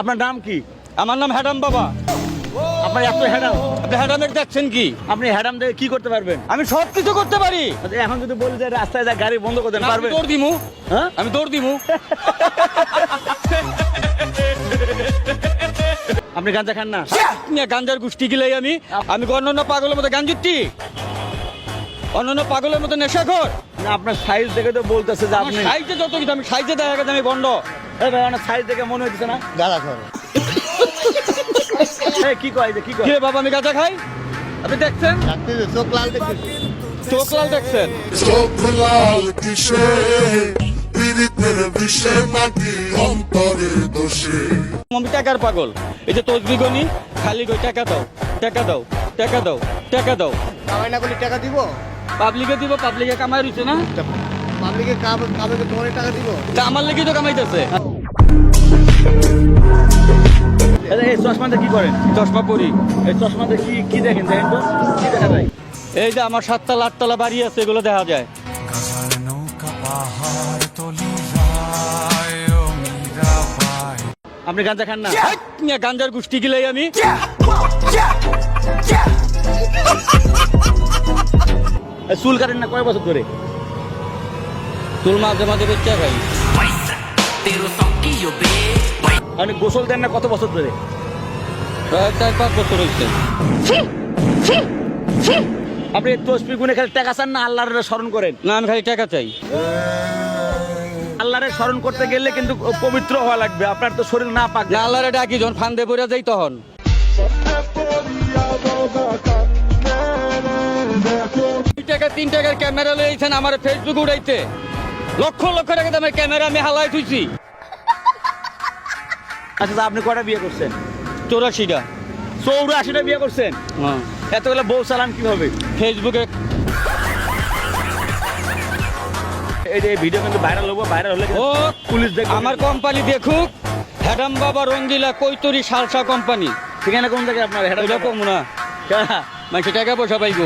আপনার নাম কি? আমার নাম হ্যাডাম বাবা। আপনার এত হ্যাডাম, আপনি হ্যাডামের দেখছেন কি? আপনি হ্যাডাম দিয়ে কি করতে পারবেন? আমি সব কিছু করতে পারি। আচ্ছা, এখন যদি বলি যে রাস্তায় যা গাড়ি বন্ধ করতে আমি পারবেন? দৌড় দিমু। হ্যাঁ, আমি দৌড় দিমু। আপনি গাঁজা খান না? গাঞ্জার গোষ্ঠী গিলাই আমি আমি অন্যান্য পাগলের মতো গাঞ্জুটি, অন্যান্য পাগলের মতো নেশাখোর। না, আপনার সাইজ দেখে তো বলতেছে যে আমার আপনি সাইজে যত কিছু, আমি সাইজে দেখা গেছে আমি বন্ড। এই ভাই, আপনার সাইজ দেখে মনে হচ্ছে না গাঁজা খাও। এই কি কয় যে কি কয়? কে বাবা আমি গাঁজা খাই? আপনি দেখছেন ডাকতেছে, চোখ লাল দেখতেছে। চোখ লাল দেখছেন? চোখ লাল কিসে পীড়িতের বিষে নাকি অন্তরের দোষে। আমি টাকার পাগল। এই যে তসবি গনি খালি গই টাকা দাও, টাকা দাও, টাকা দাও, টাকা দাও। কামাই না করলে টাকা দিব? পাবলিকে দিব, পাবলিকে কামাই রইছে না? পাবলিকে কামাইকে তোমার টাকা দিব? তা আমার লেগে তো কামাইতেছে। এই চশমাতে কি করেন? চশমা পরি। এই চশমাতে কি কি দেখেন? দেখেন তো কি দেখা যায়? এই যে আমার 7 তলা 8 তলা বাড়ি আছে, এগুলো দেখা যায়। আপনি গাঁজা খান না? গাঞ্জার গোষ্ঠী গিলাই আমি। এই চুল কাটেন না কয় বছর ধরে? চুল মাঝে মাঝে বেচা খাই। আপনি গোসল দেন না কত বছর ধরে? প্রায় 4-5 বছর হয়েছে। আপনি তসবি গুনে খালি টাকা চান না আল্লাহর স্মরণ করেন? না, আমি খালি টাকা চাই। আল্লাহরে স্মরণ করতে গেলে কিন্তু পবিত্র হওয়া লাগবে। আপনার তো শরীর না পাক। না, আল্লাহরে ডাকি যখন ফান্দে পড়ে যাই তখন। 2 টাকা 3 টাকার ক্যামেরা লইছেন আমার ফেসবুক উড়াইতে। লক্ষ লক্ষ টাকা দামের ক্যামেরা আমি হালাই থুইছি। আচ্ছা, আপনি কয়টা বিয়ে করছেন? 84টা। 84টা বিয়ে করছেন? হ্যাঁ, এতগুলো বউ চালান কিভাবে? ফেসবুকে। এই যে ভিডিও কিন্তু ভাইরাল হবো, ভাইরাল হলে কিন্তু ও পুলিশ দেখবে। আমার কোম্পানি দেখুক, হ্যাডাম বাবা রঙ্গিলা কৈতরি সালসা কোম্পানি। ঠিকানা কোন জায়গায় আপনার? এটা কম না, হ্যাঁ। মানুষ টাকা পয়সা পাইব।